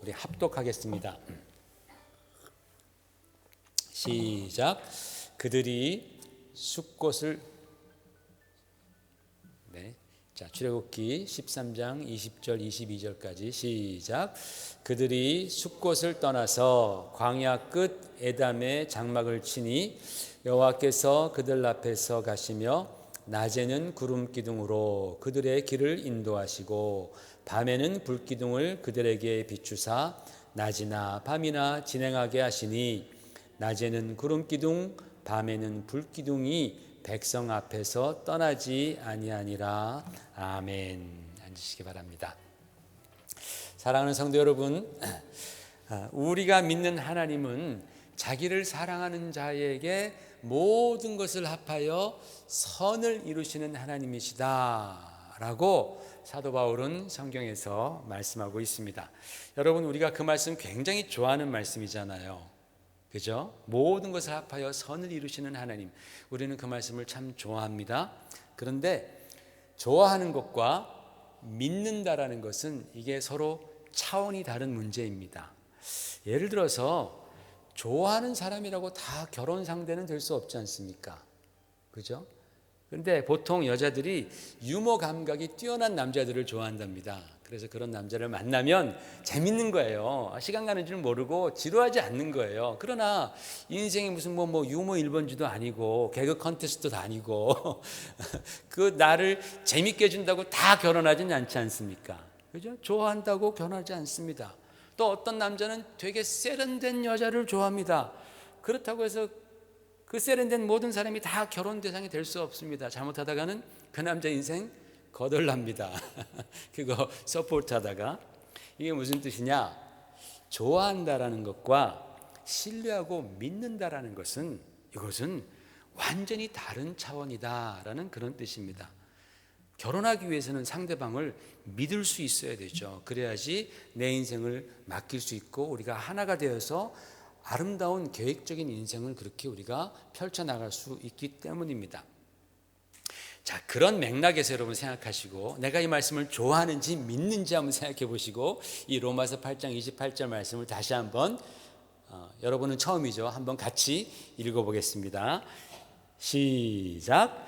우리 합독하겠습니다. 시작. 그들이 숫곳을 자, 출애굽기 13장 20절 22절까지 시작. 그들이 숫곳을 떠나서 광야 끝 에담에 장막을 치니 여호와께서 그들 앞에서 가시며 낮에는 구름 기둥으로 그들의 길을 인도하시고 밤에는 불 기둥을 그들에게 비추사 낮이나 밤이나 진행하게 하시니 낮에는 구름 기둥 밤에는 불 기둥이 백성 앞에서 떠나지 아니하니라. 아멘. 앉으시기 바랍니다. 사랑하는 성도 여러분, 우리가 믿는 하나님은 자기를 사랑하는 자에게 모든 것을 합하여 선을 이루시는 하나님이시다 라고 사도 바울은 성경에서 말씀하고 있습니다. 여러분, 우리가 그 말씀 굉장히 좋아하는 말씀이잖아요. 그죠? 모든 것을 합하여 선을 이루시는 하나님, 우리는 그 말씀을 참 좋아합니다. 그런데 좋아하는 것과 믿는다라는 것은 이게 서로 차원이 다른 문제입니다. 예를 들어서 좋아하는 사람이라고 다 결혼 상대는 될 수 없지 않습니까? 그죠? 그런데 보통 여자들이 유머 감각이 뛰어난 남자들을 좋아한답니다. 그래서 그런 남자를 만나면 재밌는 거예요. 시간 가는 줄 모르고 지루하지 않는 거예요. 그러나 인생이 무슨 뭐 유머 1번지도 아니고 개그 컨테스트도 아니고 그 나를 재밌게 해준다고 다 결혼하진 않지 않습니까? 그죠? 좋아한다고 결혼하지 않습니다. 또 어떤 남자는 되게 세련된 여자를 좋아합니다. 그렇다고 해서 그 세련된 모든 사람이 다 결혼 대상이 될 수 없습니다. 잘못하다가는 그 남자 인생 거덜납니다. 그거 서포트하다가. 이게 무슨 뜻이냐? 좋아한다라는 것과 신뢰하고 믿는다라는 것은 이것은 완전히 다른 차원이다라는 그런 뜻입니다. 결혼하기 위해서는 상대방을 믿을 수 있어야 되죠. 그래야지 내 인생을 맡길 수 있고 우리가 하나가 되어서 아름다운 계획적인 인생을 그렇게 우리가 펼쳐나갈 수 있기 때문입니다. 자, 그런 맥락에서 여러분 생각하시고 내가 이 말씀을 좋아하는지 믿는지 한번 생각해 보시고 이 로마서 8장 28절 말씀을 다시 한번 여러분은 처음이죠. 한번 같이 읽어보겠습니다. 시작.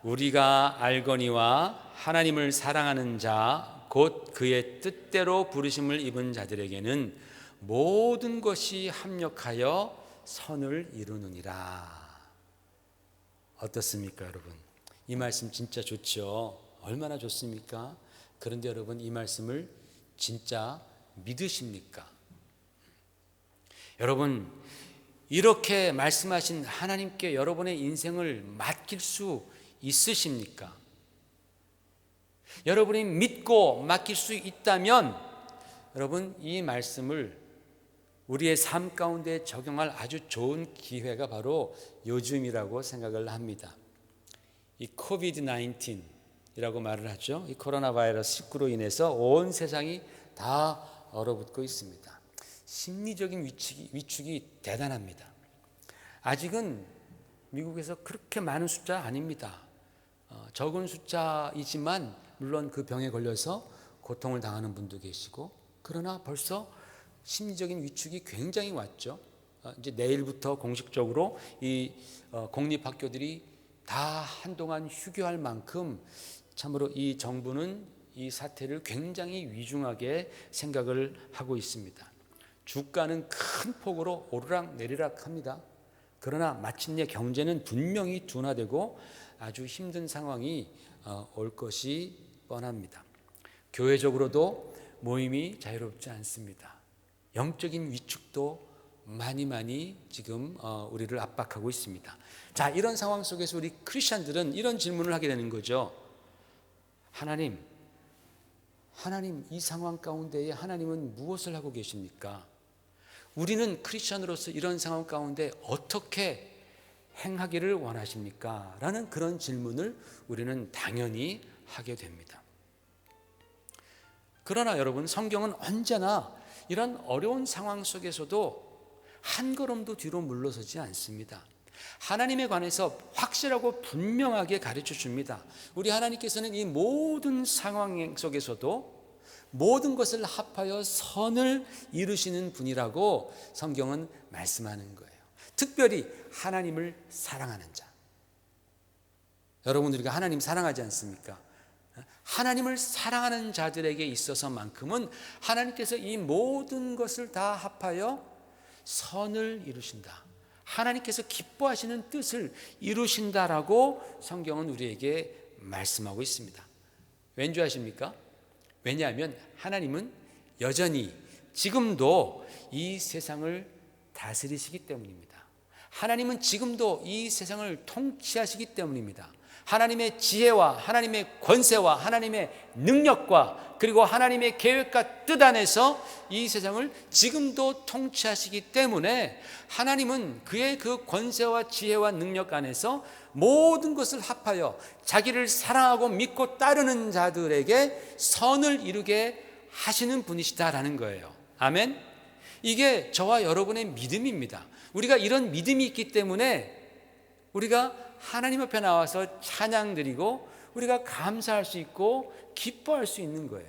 우리가 알거니와 하나님을 사랑하는 자 곧 그의 뜻대로 부르심을 입은 자들에게는 모든 것이 합력하여 선을 이루느니라. 어떻습니까, 여러분? 이 말씀 진짜 좋죠. 얼마나 좋습니까? 그런데 여러분, 이 말씀을 진짜 믿으십니까? 여러분, 이렇게 말씀하신 하나님께 여러분의 인생을 맡길 수 있으십니까? 여러분이 믿고 맡길 수 있다면 여러분, 이 말씀을 우리의 삶 가운데 적용할 아주 좋은 기회가 바로 요즘이라고 생각을 합니다. 이 코비드-19이라고 말을 하죠. 이 코로나 바이러스 19로 인해서 온 세상이 다 얼어붙고 있습니다. 심리적인 위축이 대단합니다. 아직은 미국에서 그렇게 많은 숫자 아닙니다. 적은 숫자이지만 물론 그 병에 걸려서 고통을 당하는 분도 계시고, 그러나 벌써 심리적인 위축이 굉장히 왔죠. 이제 내일부터 공식적으로 이 공립학교들이 다 한동안 휴교할 만큼 참으로 이 정부는 이 사태를 굉장히 위중하게 생각을 하고 있습니다. 주가는 큰 폭으로 오르락 내리락 합니다. 그러나 마침내 경제는 분명히 둔화되고 아주 힘든 상황이 올 것이 뻔합니다. 교회적으로도 모임이 자유롭지 않습니다. 영적인 위축도 많이 지금 우리를 압박하고 있습니다. 자, 이런 상황 속에서 우리 크리스천들은 이런 질문을 하게 되는 거죠. 하나님, 이 상황 가운데에 하나님은 무엇을 하고 계십니까? 우리는 크리스천으로서 이런 상황 가운데 어떻게 행하기를 원하십니까? 라는 그런 질문을 우리는 당연히 하게 됩니다. 그러나 여러분, 성경은 언제나 이런 어려운 상황 속에서도 한 걸음도 뒤로 물러서지 않습니다. 하나님에 관해서 확실하고 분명하게 가르쳐 줍니다. 우리 하나님께서는 이 모든 상황 속에서도 모든 것을 합하여 선을 이루시는 분이라고 성경은 말씀하는 거예요. 특별히 하나님을 사랑하는 자. 여러분, 우리가 하나님 사랑하지 않습니까? 하나님을 사랑하는 자들에게 있어서만큼은 하나님께서 이 모든 것을 다 합하여 선을 이루신다. 하나님께서 기뻐하시는 뜻을 이루신다라고 성경은 우리에게 말씀하고 있습니다. 왠지 아십니까? 왜냐하면 하나님은 여전히 지금도 이 세상을 다스리시기 때문입니다. 하나님은 지금도 이 세상을 통치하시기 때문입니다. 하나님의 지혜와 하나님의 권세와 하나님의 능력과 그리고 하나님의 계획과 뜻 안에서 이 세상을 지금도 통치하시기 때문에 하나님은 그의 그 권세와 지혜와 능력 안에서 모든 것을 합하여 자기를 사랑하고 믿고 따르는 자들에게 선을 이루게 하시는 분이시다라는 거예요. 아멘. 이게 저와 여러분의 믿음입니다. 우리가 이런 믿음이 있기 때문에 우리가 하나님 앞에 나와서 찬양 드리고 우리가 감사할 수 있고 기뻐할 수 있는 거예요.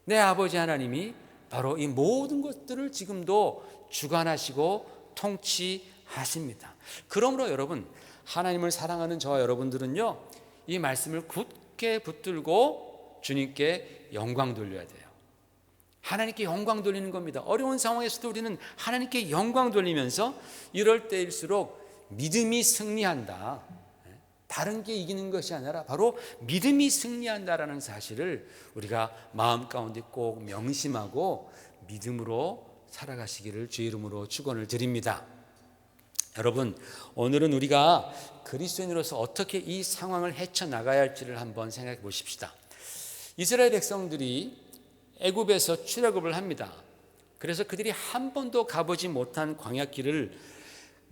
내 아버지 하나님이 바로 이 모든 것들을 지금도 주관하시고 통치하십니다. 그러므로 여러분, 하나님을 사랑하는 저와 여러분들은요, 이 말씀을 굳게 붙들고 주님께 영광 돌려야 돼요. 하나님께 영광 돌리는 겁니다. 어려운 상황에서도 우리는 하나님께 영광 돌리면서 이럴 때일수록 믿음이 승리한다. 다른 게 이기는 것이 아니라 바로 믿음이 승리한다라는 사실을 우리가 마음 가운데 꼭 명심하고 믿음으로 살아가시기를 주의 이름으로 축원을 드립니다. 여러분, 오늘은 우리가 그리스도인으로서 어떻게 이 상황을 헤쳐나가야 할지를 한번 생각해 보십시다. 이스라엘 백성들이 애굽에서 출애굽을 합니다. 그래서 그들이 한 번도 가보지 못한 광야길을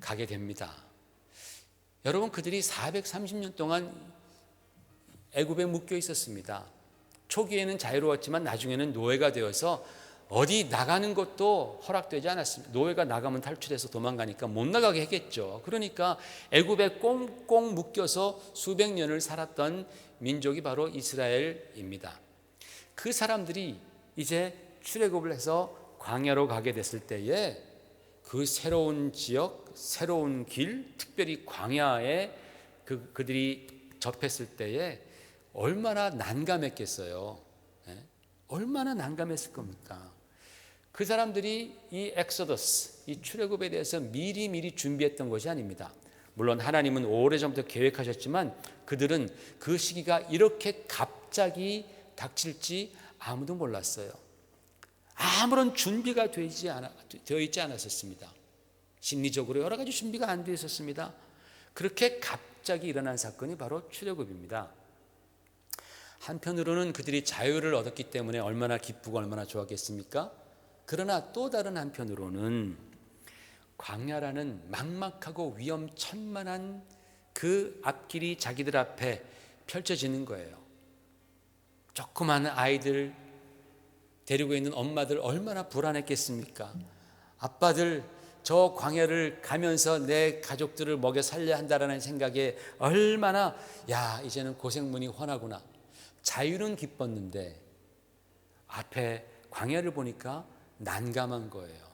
가게 됩니다. 여러분, 그들이 430년 동안 애굽에 묶여 있었습니다. 초기에는 자유로웠지만 나중에는 노예가 되어서 어디 나가는 것도 허락되지 않았습니다. 노예가 나가면 탈출해서 도망가니까 못 나가게 했겠죠. 그러니까 애굽에 꽁꽁 묶여서 수백 년을 살았던 민족이 바로 이스라엘입니다. 그 사람들이 이제 출애굽을 해서 광야로 가게 됐을 때에 그 새로운 지역, 새로운 길, 특별히 광야에 그들이 접했을 때에 얼마나 난감했겠어요. 얼마나 난감했을 겁니까? 그 사람들이 이 엑소더스, 이 출애굽에 대해서 미리 준비했던 것이 아닙니다. 물론 하나님은 오래전부터 계획하셨지만 그들은 그 시기가 이렇게 갑자기 닥칠지 아무도 몰랐어요. 아무런 준비가 되어 있지 않았었습니다. 심리적으로 여러 가지 준비가 안 되어 있었습니다. 그렇게 갑자기 일어난 사건이 바로 출애굽입니다. 한편으로는 그들이 자유를 얻었기 때문에 얼마나 기쁘고 얼마나 좋았겠습니까? 그러나 또 다른 한편으로는 광야라는 막막하고 위험천만한 그 앞길이 자기들 앞에 펼쳐지는 거예요. 조그만 아이들 데리고 있는 엄마들 얼마나 불안했겠습니까? 아빠들 저 광야를 가면서 내 가족들을 먹여 살려야 한다라는 생각에 얼마나 이제는 고생문이 훤하구나. 자유는 기뻤는데 앞에 광야를 보니까 난감한 거예요.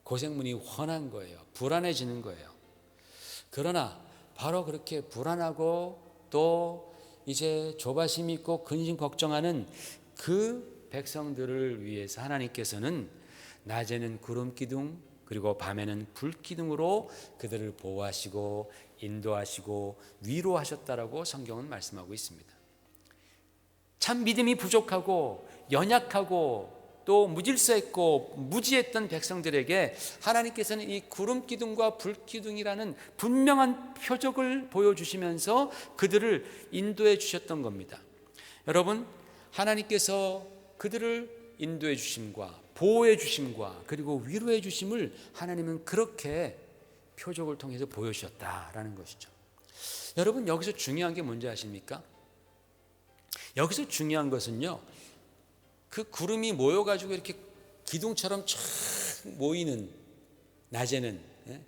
고생문이 훤한 거예요. 불안해지는 거예요. 그러나 바로 그렇게 불안하고 또 이제 조바심 있고 근심 걱정하는 그 백성들을 위해서 하나님께서는 낮에는 구름 기둥 그리고 밤에는 불 기둥으로 그들을 보호하시고 인도하시고 위로하셨다라고 성경은 말씀하고 있습니다. 참 믿음이 부족하고 연약하고 또 무질서했고 무지했던 백성들에게 하나님께서는 이 구름 기둥과 불 기둥이라는 분명한 표적을 보여주시면서 그들을 인도해 주셨던 겁니다. 여러분, 하나님께서 그들을 인도해 주심과 보호해 주심과 그리고 위로해 주심을 하나님은 그렇게 표적을 통해서 보여주셨다라는 것이죠. 여러분, 여기서 중요한 게 뭔지 아십니까? 여기서 중요한 것은요, 그 구름이 모여가지고 이렇게 기둥처럼 쫙 모이는 낮에는,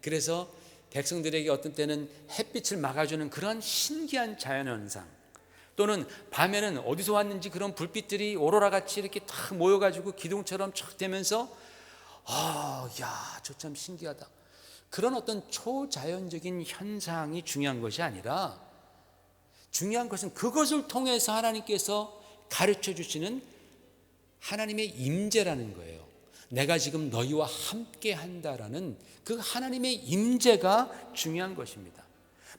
그래서 백성들에게 어떤 때는 햇빛을 막아주는 그런 신기한 자연현상, 또는 밤에는 어디서 왔는지 그런 불빛들이 오로라 같이 이렇게 탁 모여가지고 기둥처럼 쫙 되면서 저 참 신기하다. 그런 어떤 초자연적인 현상이 중요한 것이 아니라 중요한 것은 그것을 통해서 하나님께서 가르쳐 주시는 하나님의 임재라는 거예요. 내가 지금 너희와 함께 한다라는 그 하나님의 임재가 중요한 것입니다.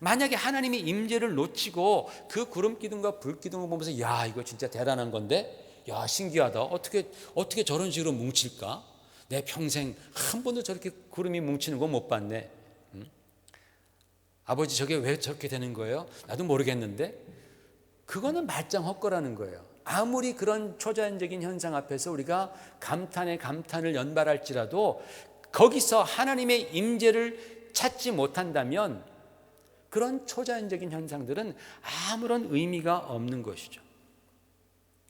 만약에 하나님의 임재를 놓치고 그 구름 기둥과 불 기둥을 보면서 야, 이거 진짜 대단한 건데, 야, 신기하다. 어떻게 저런 식으로 뭉칠까? 내 평생 한 번도 저렇게 구름이 뭉치는 거 못 봤네. 아버지, 저게 왜 저렇게 되는 거예요? 나도 모르겠는데. 그거는 말짱 헛거라는 거예요. 아무리 그런 초자연적인 현상 앞에서 우리가 감탄에 감탄을 연발할지라도 거기서 하나님의 임재를 찾지 못한다면 그런 초자연적인 현상들은 아무런 의미가 없는 것이죠.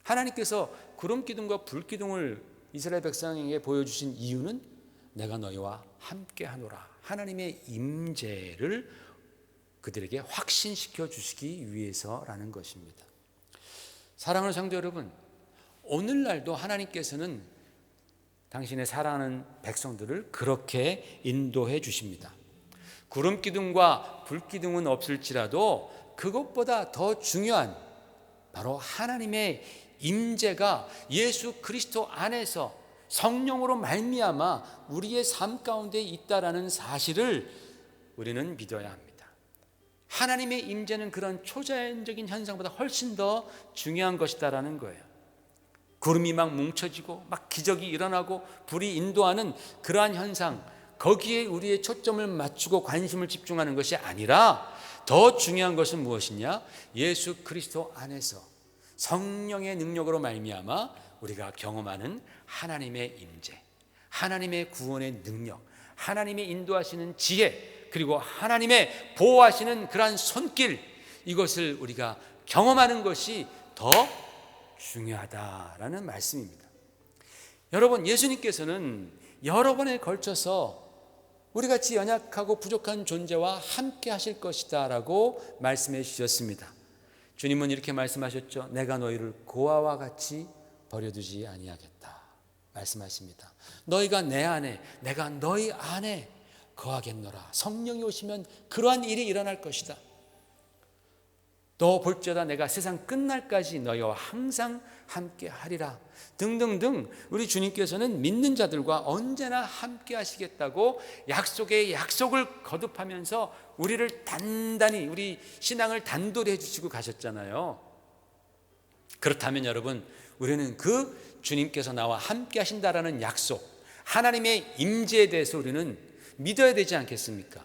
하나님께서 구름 기둥과 불 기둥을 이스라엘 백성에게 보여주신 이유는 내가 너희와 함께 하노라. 하나님의 임재를 그들에게 확신시켜 주시기 위해서라는 것입니다. 사랑하는 성도 여러분, 오늘날도 하나님께서는 당신의 사랑하는 백성들을 그렇게 인도해 주십니다. 구름 기둥과 불 기둥은 없을지라도 그것보다 더 중요한 바로 하나님의 임재가 예수 그리스도 안에서 성령으로 말미암아 우리의 삶 가운데 있다라는 사실을 우리는 믿어야 합니다. 하나님의 임재는 그런 초자연적인 현상보다 훨씬 더 중요한 것이다라는 거예요. 구름이 막 뭉쳐지고 막 기적이 일어나고 불이 인도하는 그러한 현상, 거기에 우리의 초점을 맞추고 관심을 집중하는 것이 아니라 더 중요한 것은 무엇이냐? 예수 그리스도 안에서 성령의 능력으로 말미암아 우리가 경험하는 하나님의 임재, 하나님의 구원의 능력, 하나님의 인도하시는 지혜, 그리고 하나님의 보호하시는 그러한 손길, 이것을 우리가 경험하는 것이 더 중요하다라는 말씀입니다. 여러분, 예수님께서는 여러 번에 걸쳐서 우리같이 연약하고 부족한 존재와 함께 하실 것이다 라고 말씀해 주셨습니다. 주님은 이렇게 말씀하셨죠. 내가 너희를 고아와 같이 버려두지 아니하겠다 말씀하십니다. 너희가 내 안에, 내가 너희 안에 거하겠노라. 성령이 오시면 그러한 일이 일어날 것이다. 너 볼지어다 내가 세상 끝날까지 너희와 항상 함께 하리라 등등등. 우리 주님께서는 믿는 자들과 언제나 함께 하시겠다고 약속에 약속을 거듭하면서 우리를 단단히, 우리 신앙을 단돌이 해주시고 가셨잖아요. 그렇다면 여러분, 우리는 그 주님께서 나와 함께 하신다라는 약속, 하나님의 임재에 대해서 우리는 믿어야 되지 않겠습니까?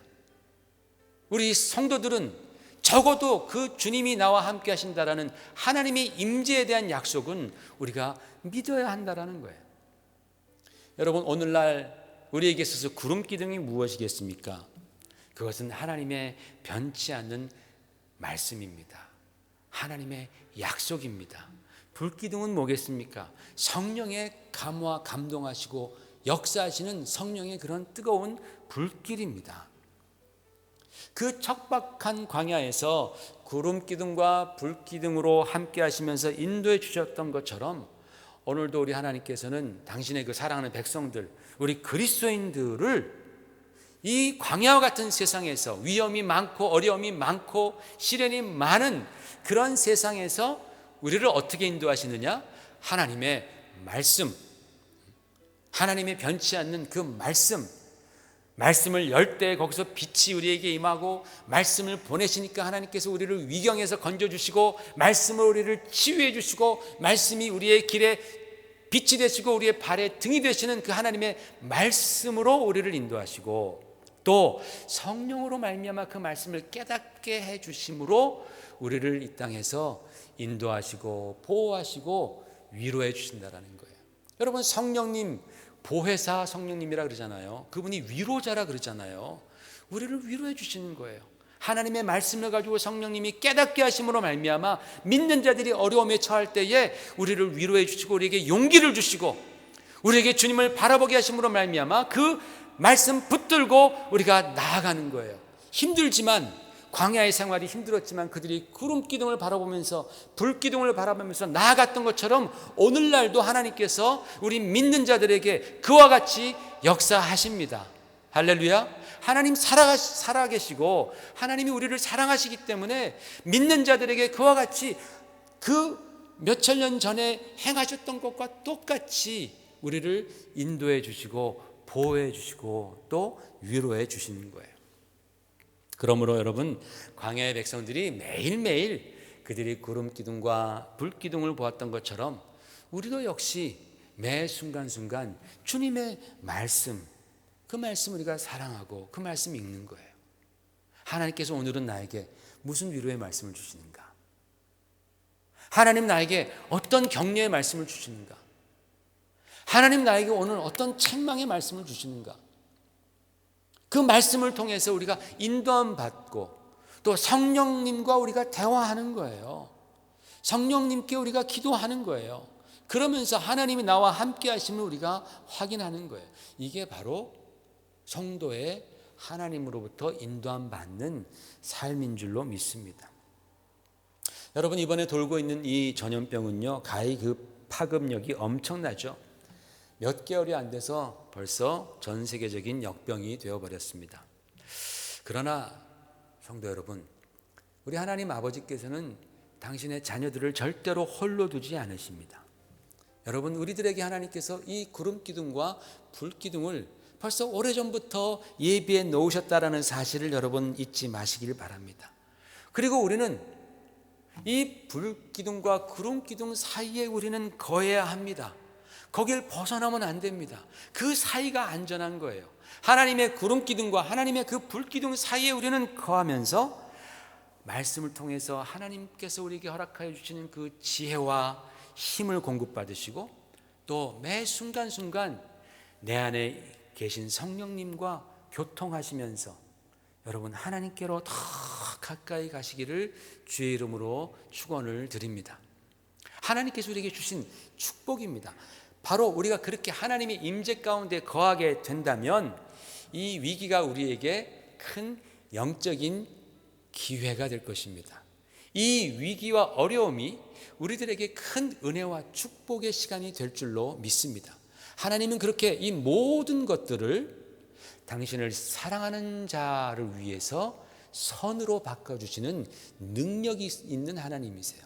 우리 성도들은 적어도 그 주님이 나와 함께 하신다라는 하나님의 임재에 대한 약속은 우리가 믿어야 한다라는 거예요. 여러분, 오늘날 우리에게 있어서 구름 기둥이 무엇이겠습니까? 그것은 하나님의 변치 않는 말씀입니다. 하나님의 약속입니다. 불 기둥은 뭐겠습니까? 성령의 감화 감동하시고 역사하시는 성령의 그런 뜨거운 불길입니다. 그 척박한 광야에서 구름 기둥과 불 기둥으로 함께 하시면서 인도해 주셨던 것처럼 오늘도 우리 하나님께서는 당신의 그 사랑하는 백성들, 우리 그리스도인들을 이 광야와 같은 세상에서 위험이 많고 어려움이 많고 시련이 많은 그런 세상에서 우리를 어떻게 인도하시느냐? 하나님의 말씀, 하나님의 변치 않는 그 말씀을 열 때 거기서 빛이 우리에게 임하고 말씀을 보내시니까 하나님께서 우리를 위경에서 건져주시고 말씀을 우리를 치유해 주시고 말씀이 우리의 길에 빛이 되시고 우리의 발에 등이 되시는 그 하나님의 말씀으로 우리를 인도하시고 또 성령으로 말미암아 그 말씀을 깨닫게 해 주심으로 우리를 이 땅에서 인도하시고 보호하시고 위로해 주신다라는 거예요. 여러분, 성령님 보혜사 성령님이라 그러잖아요. 그분이 위로자라 그러잖아요. 우리를 위로해 주시는 거예요. 하나님의 말씀을 가지고 성령님이 깨닫게 하심으로 말미암아 믿는 자들이 어려움에 처할 때에 우리를 위로해 주시고 우리에게 용기를 주시고 우리에게 주님을 바라보게 하심으로 말미암아 그 말씀 붙들고 우리가 나아가는 거예요. 힘들지만 광야의 생활이 힘들었지만 그들이 구름 기둥을 바라보면서 불 기둥을 바라보면서 나아갔던 것처럼 오늘날도 하나님께서 우리 믿는 자들에게 그와 같이 역사하십니다. 할렐루야. 하나님 살아계시고 하나님이 우리를 사랑하시기 때문에 믿는 자들에게 그와 같이 그 몇천 년 전에 행하셨던 것과 똑같이 우리를 인도해 주시고 보호해 주시고 또 위로해 주시는 거예요. 그러므로 여러분, 광야의 백성들이 매일매일 그들이 구름 기둥과 불 기둥을 보았던 것처럼 우리도 역시 매 순간순간 주님의 말씀, 그 말씀 우리가 사랑하고 그 말씀 읽는 거예요. 하나님께서 오늘은 나에게 무슨 위로의 말씀을 주시는가? 하나님 나에게 어떤 격려의 말씀을 주시는가? 하나님 나에게 오늘 어떤 책망의 말씀을 주시는가? 그 말씀을 통해서 우리가 인도함 받고 또 성령님과 우리가 대화하는 거예요. 성령님께 우리가 기도하는 거예요. 그러면서 하나님이 나와 함께 하심을 우리가 확인하는 거예요. 이게 바로 성도의 하나님으로부터 인도함 받는 삶인 줄로 믿습니다. 여러분, 이번에 돌고 있는 이 전염병은요, 가히 그 파급력이 엄청나죠. 몇 개월이 안 돼서 벌써 전 세계적인 역병이 되어버렸습니다. 그러나 성도 여러분, 우리 하나님 아버지께서는 당신의 자녀들을 절대로 홀로 두지 않으십니다. 여러분, 우리들에게 하나님께서 이 구름 기둥과 불 기둥을 벌써 오래전부터 예비해 놓으셨다라는 사실을 여러분 잊지 마시길 바랍니다. 그리고 우리는 이 불 기둥과 구름 기둥 사이에 우리는 거해야 합니다. 거길 벗어나면 안 됩니다. 그 사이가 안전한 거예요. 하나님의 구름 기둥과 하나님의 그 불 기둥 사이에 우리는 거하면서 말씀을 통해서 하나님께서 우리에게 허락하여 주시는 그 지혜와 힘을 공급받으시고 또 매 순간순간 내 안에 계신 성령님과 교통하시면서 여러분 하나님께로 더 가까이 가시기를 주의 이름으로 축원을 드립니다. 하나님께서 우리에게 주신 축복입니다. 바로 우리가 그렇게 하나님의 임재 가운데 거하게 된다면 이 위기가 우리에게 큰 영적인 기회가 될 것입니다. 이 위기와 어려움이 우리들에게 큰 은혜와 축복의 시간이 될 줄로 믿습니다. 하나님은 그렇게 이 모든 것들을 당신을 사랑하는 자를 위해서 선으로 바꿔주시는 능력이 있는 하나님이세요.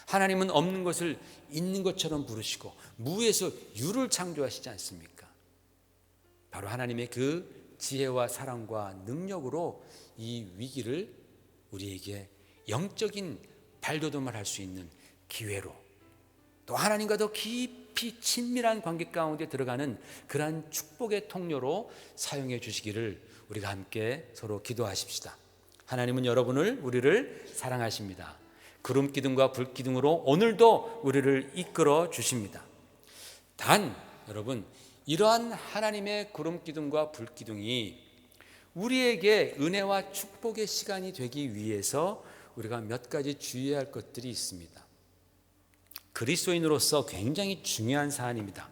하나님은 없는 것을 있는 것처럼 부르시고 무에서 유를 창조하시지 않습니까? 바로 하나님의 그 지혜와 사랑과 능력으로 이 위기를 우리에게 영적인 발돋움을 할 수 있는 기회로 또 하나님과 더 깊이 친밀한 관계 가운데 들어가는 그러한 축복의 통로로 사용해 주시기를 우리가 함께 서로 기도하십시다. 하나님은 우리를 사랑하십니다. 구름 기둥과 불 기둥으로 오늘도 우리를 이끌어 주십니다. 단 여러분, 이러한 하나님의 구름 기둥과 불 기둥이 우리에게 은혜와 축복의 시간이 되기 위해서 우리가 몇 가지 주의해야 할 것들이 있습니다. 그리스도인으로서 굉장히 중요한 사안입니다.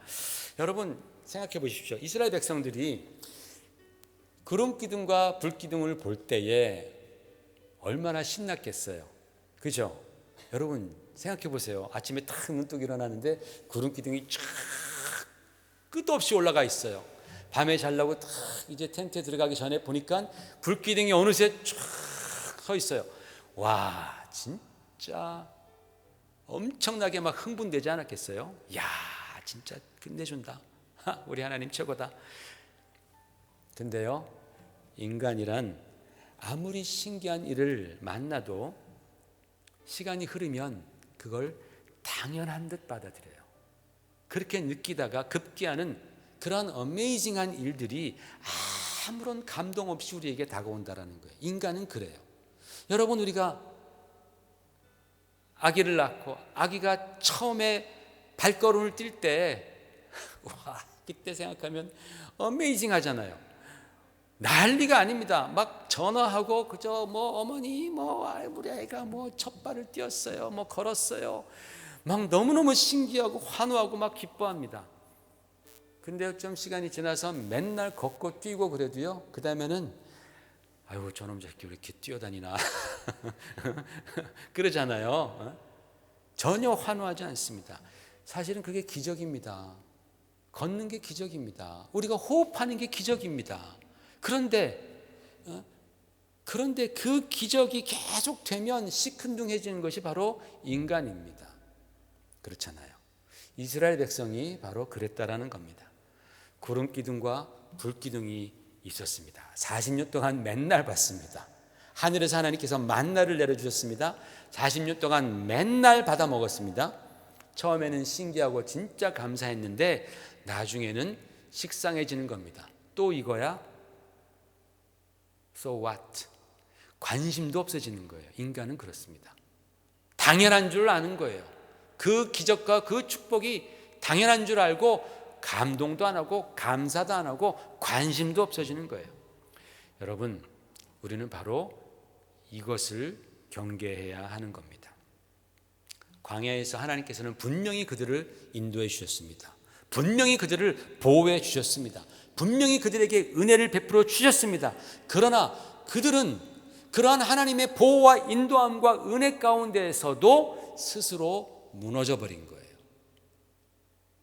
여러분 생각해 보십시오. 이스라엘 백성들이 구름 기둥과 불 기둥을 볼 때에 얼마나 신났겠어요. 그죠? 여러분 생각해 보세요. 아침에 딱 눈뜨고 일어나는데 구름 기둥이 쫙 끝도 없이 올라가 있어요. 밤에 자려고 딱 이제 텐트에 들어가기 전에 보니까 불 기둥이 어느새 쫙 서 있어요. 와, 진짜 엄청나게 막 흥분되지 않았겠어요? 야, 진짜 끝내준다. 우리 하나님 최고다. 근데요, 인간이란 아무리 신기한 일을 만나도 시간이 흐르면 그걸 당연한 듯 받아들여요. 그렇게 느끼다가 급기야는 그런 어메이징한 일들이 아무런 감동 없이 우리에게 다가온다라는 거예요. 인간은 그래요. 여러분, 우리가 아기를 낳고 아기가 처음에 발걸음을 뛸 때 와, 그때 생각하면 어메이징 하잖아요. 난리가 아닙니다. 막 전화하고 그저 뭐 어머니 우리 아이가 첫 발을 띄었어요. 걸었어요. 막 너무너무 신기하고 환호하고 막 기뻐합니다. 근데 좀 시간이 지나서 맨날 걷고 뛰고 그래도요. 그 다음에는 아유 저놈 새끼 왜 이렇게 뛰어다니나 그러잖아요. 전혀 환호하지 않습니다. 사실은 그게 기적입니다. 걷는 게 기적입니다. 우리가 호흡하는 게 기적입니다. 그런데 그 기적이 계속 되면 시큰둥해지는 것이 바로 인간입니다. 그렇잖아요. 이스라엘 백성이 바로 그랬다라는 겁니다. 구름 기둥과 불 기둥이 있었습니다. 40년 동안 맨날 봤습니다. 하늘에서 하나님께서 만나를 내려주셨습니다. 40년 동안 맨날 받아 먹었습니다. 처음에는 신기하고 진짜 감사했는데 나중에는 식상해지는 겁니다. 또 이거야? So what? 관심도 없어지는 거예요. 인간은 그렇습니다. 당연한 줄 아는 거예요. 그 기적과 그 축복이 당연한 줄 알고 감동도 안 하고 감사도 안 하고 관심도 없어지는 거예요. 여러분, 우리는 바로 이것을 경계해야 하는 겁니다. 광야에서 하나님께서는 분명히 그들을 인도해 주셨습니다. 분명히 그들을 보호해 주셨습니다. 분명히 그들에게 은혜를 베풀어 주셨습니다. 그러나 그들은 그러한 하나님의 보호와 인도함과 은혜 가운데에서도 스스로 무너져 버린 거예요.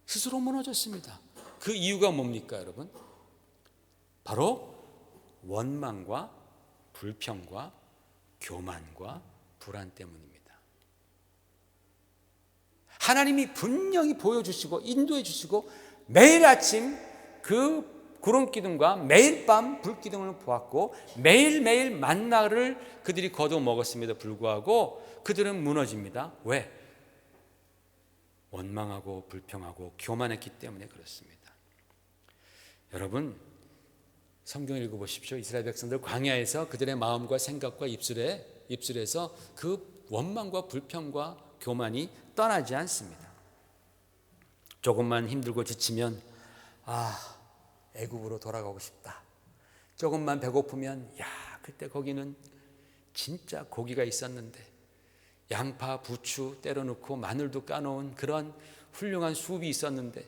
스스로 무너졌습니다. 그 이유가 뭡니까, 여러분? 바로 원망과 불평과 교만과 불안 때문입니다. 하나님이 분명히 보여주시고 인도해 주시고 매일 아침 그 구름 기둥과 매일 밤 불 기둥을 보았고 매일매일 만나를 그들이 거두어 먹었음에도 불구하고 그들은 무너집니다. 왜? 원망하고 불평하고 교만했기 때문에 그렇습니다. 여러분, 성경 읽어보십시오. 이스라엘 백성들 광야에서 그들의 마음과 생각과 입술에서 그 원망과 불평과 교만이 떠나지 않습니다. 조금만 힘들고 지치면 애굽으로 돌아가고 싶다. 조금만 배고프면 그때 거기는 진짜 고기가 있었는데 양파, 부추 때려 넣고 마늘도 까놓은 그런 훌륭한 수업이 있었는데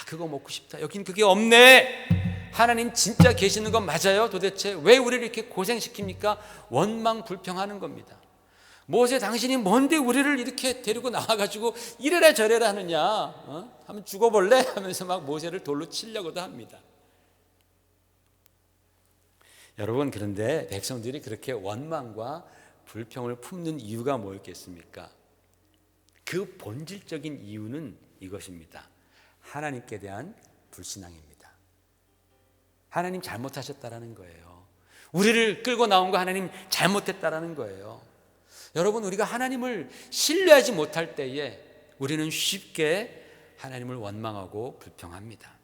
그거 먹고 싶다. 여긴 그게 없네. 하나님 진짜 계시는 건 맞아요? 도대체 왜 우리를 이렇게 고생시킵니까? 원망 불평하는 겁니다. 모세, 당신이 뭔데 우리를 이렇게 데리고 나와가지고 이래라 저래라 하느냐? 한번 죽어볼래? 하면서 막 모세를 돌로 치려고도 합니다. 여러분, 그런데 백성들이 그렇게 원망과 불평을 품는 이유가 뭐였겠습니까? 그 본질적인 이유는 이것입니다. 하나님께 대한 불신앙입니다. 하나님 잘못하셨다라는 거예요. 우리를 끌고 나온 거 하나님 잘못했다라는 거예요. 여러분, 우리가 하나님을 신뢰하지 못할 때에 우리는 쉽게 하나님을 원망하고 불평합니다.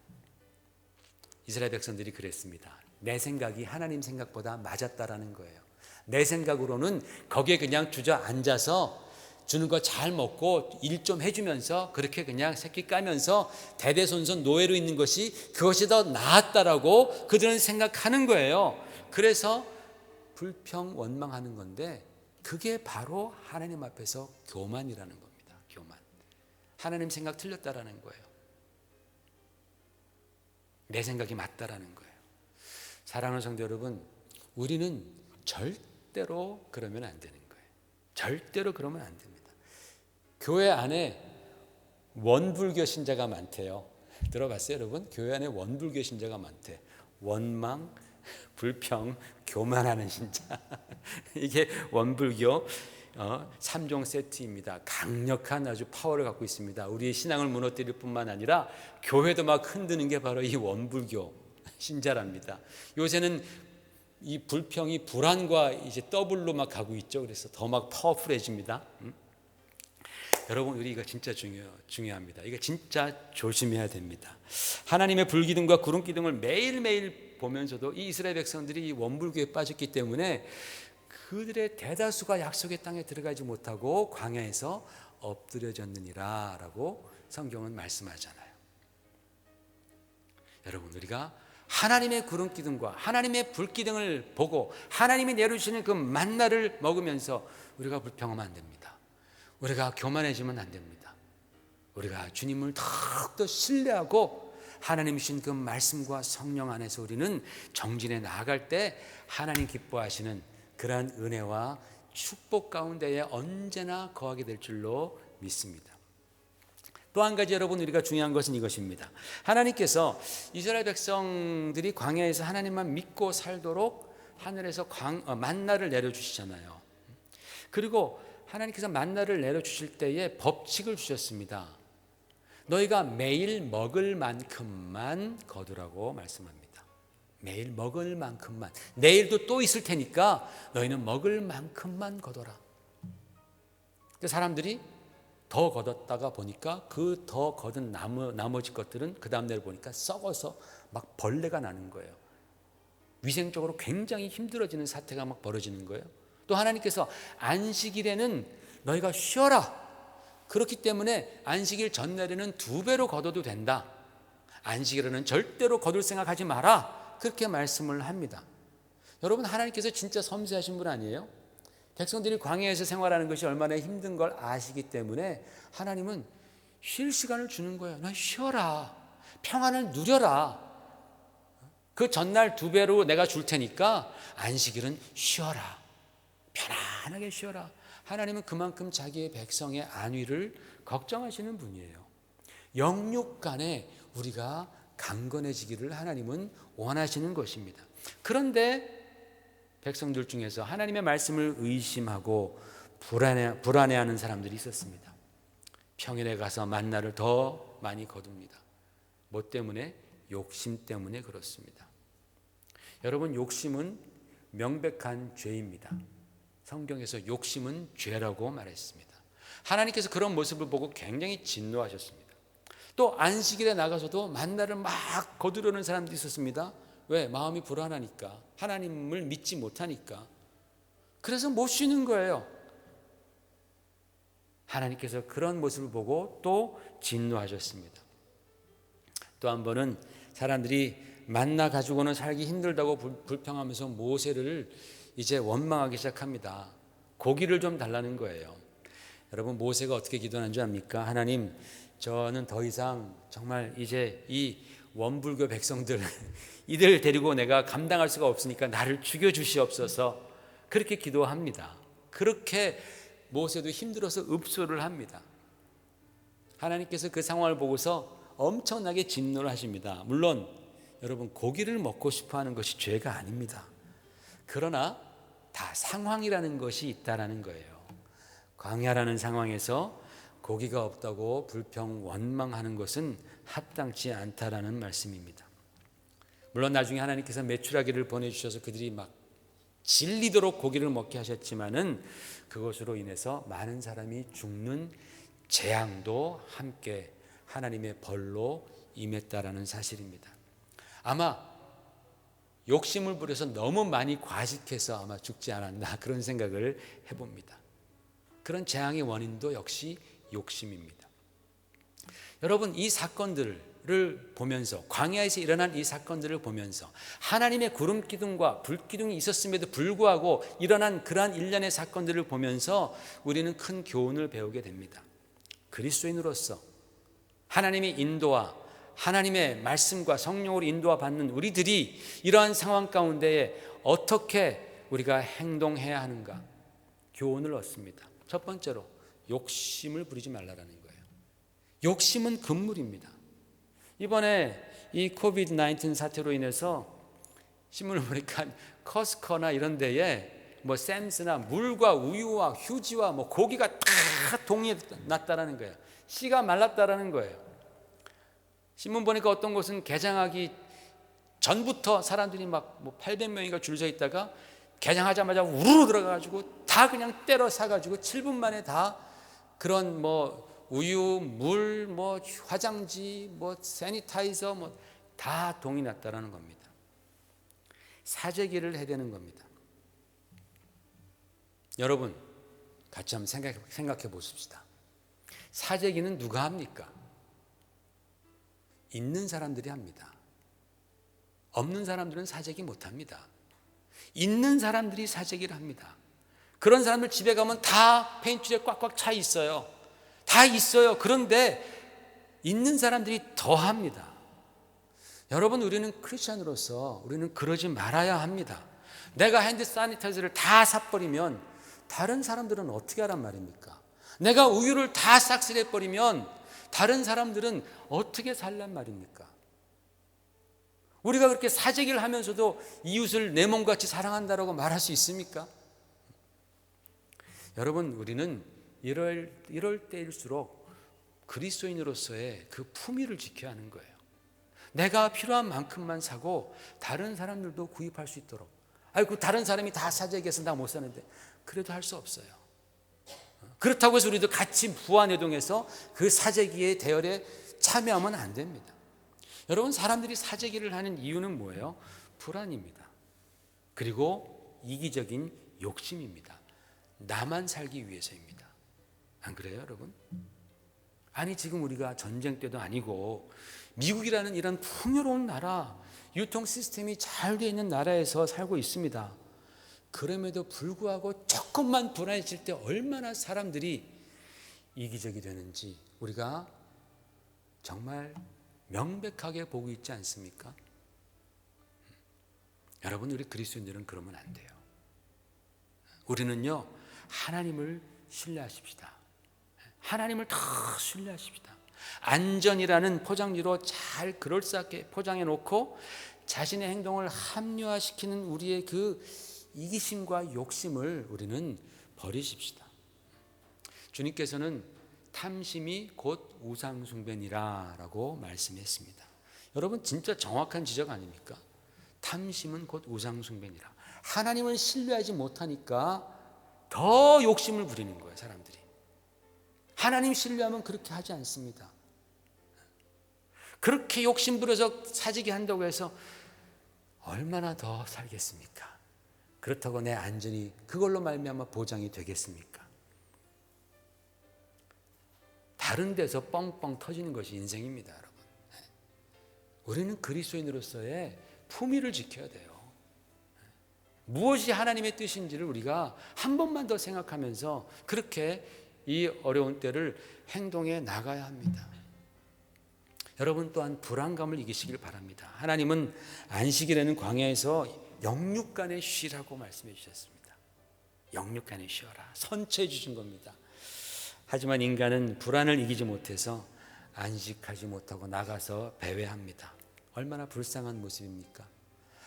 이스라엘 백성들이 그랬습니다. 내 생각이 하나님 생각보다 맞았다라는 거예요. 내 생각으로는 거기에 그냥 주저앉아서 주는 거 잘 먹고 일 좀 해주면서 그렇게 그냥 새끼 까면서 대대손손 노예로 있는 것이 그것이 더 나았다라고 그들은 생각하는 거예요. 그래서 불평 원망하는 건데 그게 바로 하나님 앞에서 교만이라는 겁니다. 교만. 하나님 생각 틀렸다라는 거예요. 내 생각이 맞다라는 거예요. 사랑하는 성도 여러분, 우리는 절대로 그러면 안 되는 거예요. 절대로 그러면 안 됩니다. 교회 안에 원불교 신자가 많대요. 들어봤어요, 여러분? 교회 안에 원불교 신자가 많대. 원망, 불평, 교만하는 신자. 이게 원불교 3종 세트입니다. 강력한 아주 파워를 갖고 있습니다. 우리의 신앙을 무너뜨릴 뿐만 아니라 교회도 막 흔드는 게 바로 이 원불교 신자랍니다. 요새는 이 불평이 불안과 이제 더블로 막 가고 있죠. 그래서 더 막 파워풀해집니다. 여러분, 우리 이거 진짜 중요합니다. 이거 진짜 조심해야 됩니다. 하나님의 불기둥과 구름기둥을 매일매일 보면서도 이 이스라엘 백성들이 원불교에 빠졌기 때문에 그들의 대다수가 약속의 땅에 들어가지 못하고 광야에서 엎드려졌느니라 라고 성경은 말씀하잖아요. 여러분, 우리가 하나님의 구름기둥과 하나님의 불기둥을 보고 하나님이 내려주시는 그 만나를 먹으면서 우리가 불평하면 안 됩니다. 우리가 교만해지면 안 됩니다. 우리가 주님을 더욱더 신뢰하고 하나님 주신 그 말씀과 성령 안에서 우리는 정진해 나아갈 때 하나님 기뻐하시는 그러한 은혜와 축복 가운데에 언제나 거하게 될 줄로 믿습니다. 또 한 가지 여러분, 우리가 중요한 것은 이것입니다. 하나님께서 이스라엘 백성들이 광야에서 하나님만 믿고 살도록 하늘에서 만나를 내려주시잖아요. 그리고 하나님께서 만나를 내려주실 때에 법칙을 주셨습니다. 너희가 매일 먹을 만큼만 거두라고 말씀합니다. 매일 먹을 만큼만. 내일도 또 있을 테니까 너희는 먹을 만큼만 거둬라. 사람들이 더 거뒀다가 보니까 그 더 거둔 나머지 것들은 그 다음 날 보니까 썩어서 막 벌레가 나는 거예요. 위생적으로 굉장히 힘들어지는 사태가 막 벌어지는 거예요. 또 하나님께서 안식일에는 너희가 쉬어라. 그렇기 때문에 안식일 전날에는 2배로 거둬도 된다. 안식일에는 절대로 거둘 생각하지 마라. 그렇게 말씀을 합니다. 여러분, 하나님께서 진짜 섬세하신 분 아니에요? 백성들이 광야에서 생활하는 것이 얼마나 힘든 걸 아시기 때문에 하나님은 쉴 시간을 주는 거예요. 너 쉬어라. 평안을 누려라. 그 전날 2배로 내가 줄 테니까 안식일은 쉬어라. 편안하게 쉬어라. 하나님은 그만큼 자기의 백성의 안위를 걱정하시는 분이에요. 영육 간에 우리가 강건해지기를 하나님은 원하시는 것입니다. 그런데 백성들 중에서 하나님의 말씀을 의심하고 불안해하는 사람들이 있었습니다. 평일에 가서 만나를 더 많이 거둡니다. 뭐 때문에? 욕심 때문에 그렇습니다. 여러분, 욕심은 명백한 죄입니다. 성경에서 욕심은 죄라고 말했습니다. 하나님께서 그런 모습을 보고 굉장히 진노하셨습니다. 또 안식일에 나가서도 만나를 막 거두려는 사람들이 있었습니다. 왜? 마음이 불안하니까, 하나님을 믿지 못하니까. 그래서 못 쉬는 거예요. 하나님께서 그런 모습을 보고 또 진노하셨습니다. 또 한 번은 사람들이 만나 가지고는 살기 힘들다고 불평하면서 모세를 이제 원망하기 시작합니다. 고기를 좀 달라는 거예요. 여러분, 모세가 어떻게 기도하는 줄 압니까? 하나님, 저는 더 이상 정말 이제 이 원불교 백성들 이들 데리고 내가 감당할 수가 없으니까 나를 죽여주시옵소서. 그렇게 기도합니다. 그렇게 모세도 힘들어서 읍소를 합니다. 하나님께서 그 상황을 보고서 엄청나게 진노를 하십니다. 물론 여러분, 고기를 먹고 싶어하는 것이 죄가 아닙니다. 그러나 다 상황이라는 것이 있다라는 거예요. 광야라는 상황에서 고기가 없다고 불평 원망하는 것은 합당치 않다라는 말씀입니다. 물론 나중에 하나님께서 메추라기를 보내주셔서 그들이 막 질리도록 고기를 먹게 하셨지만은 그것으로 인해서 많은 사람이 죽는 재앙도 함께 하나님의 벌로 임했다라는 사실입니다. 아마 욕심을 부려서 너무 많이 과식해서 아마 죽지 않았나, 그런 생각을 해봅니다. 그런 재앙의 원인도 역시 욕심입니다. 여러분, 이 사건들을 보면서, 광야에서 일어난 이 사건들을 보면서 하나님의 구름 기둥과 불 기둥이 있었음에도 불구하고 일어난 그러한 일련의 사건들을 보면서 우리는 큰 교훈을 배우게 됩니다. 그리스도인으로서 하나님의 인도와 하나님의 말씀과 성령으로 인도와 받는 우리들이 이러한 상황 가운데에 어떻게 우리가 행동해야 하는가, 교훈을 얻습니다. 첫 번째로 욕심을 부리지 말라라는 거예요. 욕심은 금물입니다. 이번에 이 코비드-19 사태로 인해서 신문을 보니까 커스코나 이런 데에 뭐 샘스나 물과 우유와 휴지와 뭐 고기가 다 동이에 났다라는 거예요. 씨가 말랐다라는 거예요. 신문 보니까 어떤 곳은 개장하기 전부터 사람들이 막 뭐 800명인가 줄 서 있다가 개장하자마자 우르르 들어가가지고 다 그냥 때려 사가지고 7분 만에 다 그런 뭐 우유, 물, 뭐 화장지, 뭐 세니타이저 뭐 다 동이 났다라는 겁니다. 사재기를 해대는 겁니다. 여러분, 같이 한번 생각해 보십시다. 사재기는 누가 합니까? 있는 사람들이 합니다. 없는 사람들은 사재기 못합니다. 있는 사람들이 사재기를 합니다. 그런 사람들 집에 가면 다 펜트리에 꽉꽉 차 있어요. 다 있어요. 그런데 있는 사람들이 더 합니다. 여러분, 우리는 크리스찬으로서 우리는 그러지 말아야 합니다. 내가 핸드 사니타이저를 다 사버리면 다른 사람들은 어떻게 하란 말입니까? 내가 우유를 다 싹쓸이해버리면 다른 사람들은 어떻게 살란 말입니까? 우리가 그렇게 사재기를 하면서도 이웃을 내 몸같이 사랑한다라고 말할 수 있습니까? 여러분, 우리는 이럴 때일수록 그리스도인으로서의 그 품위를 지켜야 하는 거예요. 내가 필요한 만큼만 사고 다른 사람들도 구입할 수 있도록. 그 다른 사람이 다 사재기해서 나 못 사는데 그래도 할 수 없어요. 그렇다고 해서 우리도 같이 부안해동해서 그 사재기의 대열에 참여하면 안 됩니다. 여러분, 사람들이 사재기를 하는 이유는 뭐예요? 불안입니다. 그리고 이기적인 욕심입니다. 나만 살기 위해서입니다. 안 그래요, 여러분? 아니, 지금 우리가 전쟁 때도 아니고 미국이라는 이런 풍요로운 나라, 유통 시스템이 잘 되어 있는 나라에서 살고 있습니다. 그럼에도 불구하고 조금만 불안해질 때 얼마나 사람들이 이기적이 되는지 우리가 정말 명백하게 보고 있지 않습니까? 여러분, 우리 그리스도인들은 그러면 안 돼요. 우리는요, 하나님을 신뢰하십시다. 하나님을 더 신뢰하십시다. 안전이라는 포장지로 잘 그럴싸하게 포장해 놓고 자신의 행동을 합리화시키는 우리의 그 이기심과 욕심을 우리는 버리십시다. 주님께서는 탐심이 곧 우상숭배니라 라고 말씀했습니다. 여러분, 진짜 정확한 지적 아닙니까? 탐심은 곧 우상숭배니라. 하나님을 신뢰하지 못하니까 더 욕심을 부리는 거예요, 사람들이. 하나님 신뢰하면 그렇게 하지 않습니다. 그렇게 욕심 부려서 사지게 한다고 해서 얼마나 더 살겠습니까? 그렇다고 내 안전이 그걸로 말미암아 보장이 되겠습니까? 다른 데서 뻥뻥 터지는 것이 인생입니다, 여러분. 우리는 그리스도인으로서의 품위를 지켜야 돼요. 무엇이 하나님의 뜻인지를 우리가 한 번만 더 생각하면서 그렇게 이 어려운 때를 행동해 나가야 합니다. 여러분, 또한 불안감을 이기시길 바랍니다. 하나님은 안식일에는 광야에서 영육간에 쉬라고 말씀해 주셨습니다. 영육간에 쉬어라, 선처해 주신 겁니다. 하지만 인간은 불안을 이기지 못해서 안식하지 못하고 나가서 배회합니다. 얼마나 불쌍한 모습입니까?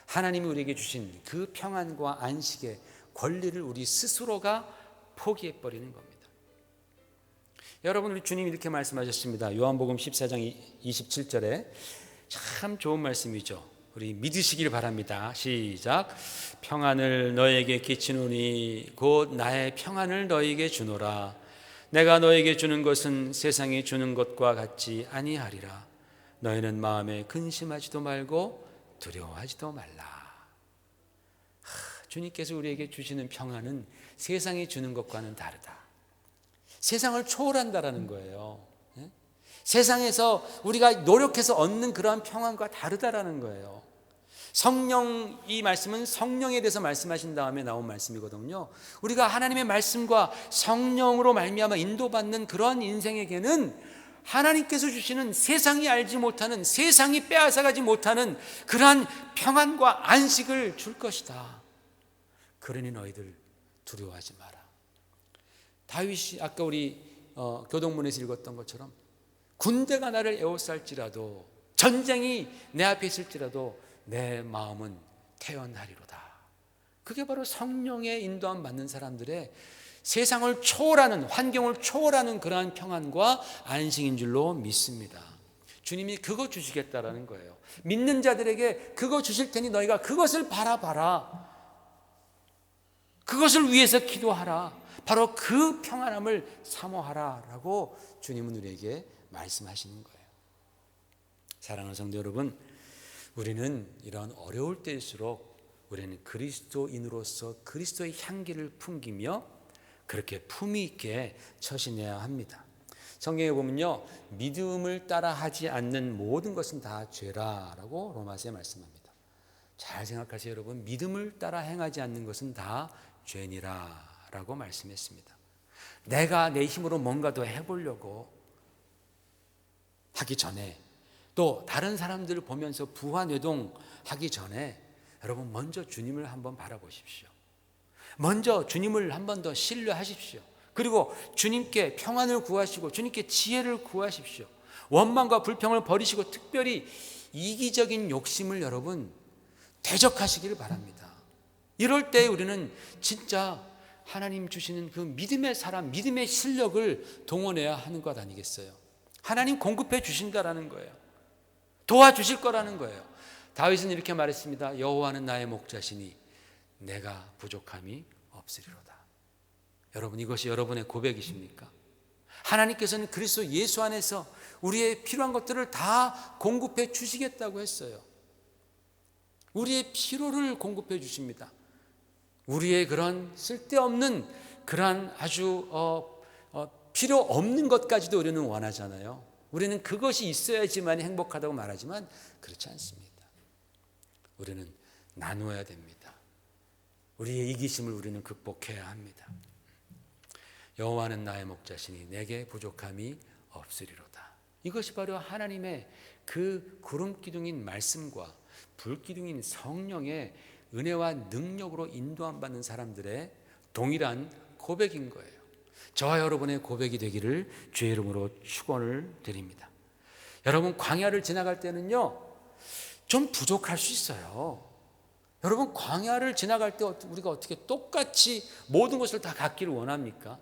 하나님이 우리에게 주신 그 평안과 안식의 권리를 우리 스스로가 포기해버리는 겁니다. 여러분, 우리 주님이 이렇게 말씀하셨습니다. 요한복음 14장 27절에 참 좋은 말씀이죠. 우리 믿으시길 바랍니다. 시작. 평안을 너에게 끼치노니 곧 나의 평안을 너에게 주노라. 내가 너에게 주는 것은 세상이 주는 것과 같지 아니하리라. 너희는 마음에 근심하지도 말고 두려워하지도 말라. 주님께서 우리에게 주시는 평안은 세상이 주는 것과는 다르다. 세상을 초월한다라는 거예요. 세상에서 우리가 노력해서 얻는 그러한 평안과 다르다라는 거예요. 성령, 이 말씀은 성령에 대해서 말씀하신 다음에 나온 말씀이거든요. 우리가 하나님의 말씀과 성령으로 말미암아 인도받는 그런 인생에게는 하나님께서 주시는 세상이 알지 못하는, 세상이 빼앗아가지 못하는 그러한 평안과 안식을 줄 것이다. 그러니 너희들 두려워하지 마라. 다윗이 아까 우리 교동문에서 읽었던 것처럼 군대가 나를 에워쌀지라도, 전쟁이 내 앞에 있을지라도 내 마음은 태연하리로다. 그게 바로 성령의 인도함 받는 사람들의 세상을 초월하는, 환경을 초월하는 그러한 평안과 안식인 줄로 믿습니다. 주님이 그거 주시겠다라는 거예요. 믿는 자들에게 그거 주실 테니 너희가 그것을 바라봐라. 그것을 위해서 기도하라. 바로 그 평안함을 사모하라 라고 주님은 우리에게 말씀하시는 거예요. 사랑하는 성도 여러분, 우리는 이런 어려울 때일수록 우리는 그리스도인으로서 그리스도의 향기를 풍기며 그렇게 품위 있게 처신해야 합니다. 성경에 보면요, 믿음을 따라 하지 않는 모든 것은 다 죄라라고 로마서에 말씀합니다. 잘 생각하세요, 여러분. 믿음을 따라 행하지 않는 것은 다 죄니라라고 말씀했습니다. 내가 내 힘으로 뭔가 더 해보려고 하기 전에 또 다른 사람들을 보면서 부화뇌동하기 전에 여러분 먼저 주님을 한번 바라보십시오. 먼저 주님을 한 번 더 신뢰하십시오. 그리고 주님께 평안을 구하시고 주님께 지혜를 구하십시오. 원망과 불평을 버리시고 특별히 이기적인 욕심을 여러분 대적하시기를 바랍니다. 이럴 때 우리는 진짜 하나님 주시는 그 믿음의 사람, 믿음의 실력을 동원해야 하는 것 아니겠어요? 하나님 공급해 주신다라는 거예요. 도와주실 거라는 거예요. 다윗은 이렇게 말했습니다. 여호와는 나의 목자시니 내가 부족함이 없으리로다. 여러분, 이것이 여러분의 고백이십니까? 하나님께서는 그리스도 예수 안에서 우리의 필요한 것들을 다 공급해 주시겠다고 했어요. 우리의 필요를 공급해 주십니다. 우리의 그런 쓸데없는 그런 아주 필요 없는 것까지도 우리는 원하잖아요. 우리는 그것이 있어야지만 행복하다고 말하지만 그렇지 않습니다. 우리는 나누어야 됩니다. 우리의 이기심을 우리는 극복해야 합니다. 여호와는 나의 목자시니 내게 부족함이 없으리로다. 이것이 바로 하나님의 그 구름기둥인 말씀과 불기둥인 성령의 은혜와 능력으로 인도함 받는 사람들의 동일한 고백인 거예요. 저와 여러분의 고백이 되기를 주의 이름으로 축원을 드립니다. 여러분, 광야를 지나갈 때는요 좀 부족할 수 있어요. 여러분, 광야를 지나갈 때 우리가 어떻게 똑같이 모든 것을 다 갖기를 원합니까?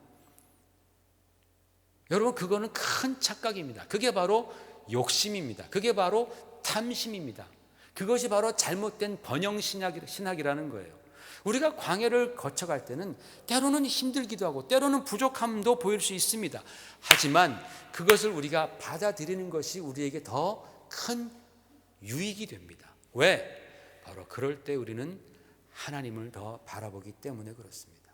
여러분, 그거는 큰 착각입니다. 그게 바로 욕심입니다. 그게 바로 탐심입니다. 그것이 바로 잘못된 번영신학이라는 거예요. 우리가 광야를 거쳐갈 때는 때로는 힘들기도 하고 때로는 부족함도 보일 수 있습니다. 하지만 그것을 우리가 받아들이는 것이 우리에게 더 큰 유익이 됩니다. 왜? 바로 그럴 때 우리는 하나님을 더 바라보기 때문에 그렇습니다.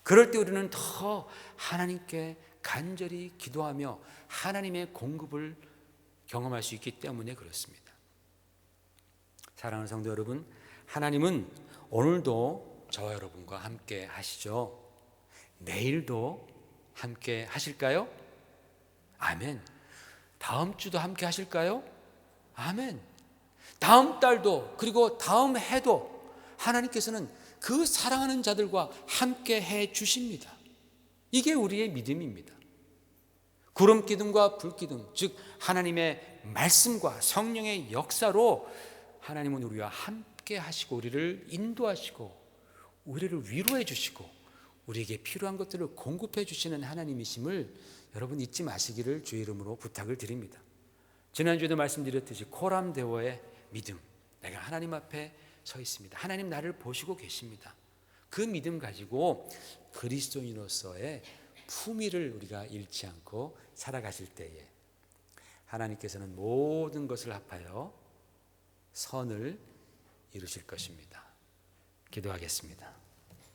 그럴 때 우리는 더 하나님께 간절히 기도하며 하나님의 공급을 경험할 수 있기 때문에 그렇습니다. 사랑하는 성도 여러분, 하나님은 오늘도 저와 여러분과 함께 하시죠. 내일도 함께 하실까요? 아멘. 다음 주도 함께 하실까요? 아멘. 다음 달도 그리고 다음 해도 하나님께서는 그 사랑하는 자들과 함께 해 주십니다. 이게 우리의 믿음입니다. 구름기둥과 불기둥, 즉 하나님의 말씀과 성령의 역사로 하나님은 우리와 함께 하시고 우리를 인도하시고 우리를 위로해 주시고 우리에게 필요한 것들을 공급해 주시는 하나님이심을 여러분 잊지 마시기를 주의 이름으로 부탁을 드립니다. 지난주에도 말씀드렸듯이 코람데오의 믿음, 내가 하나님 앞에 서 있습니다. 하나님 나를 보시고 계십니다. 그 믿음 가지고 그리스도인으로서의 품위를 우리가 잃지 않고 살아가실 때에 하나님께서는 모든 것을 합하여 선을 이루실 것입니다. 기도하겠습니다.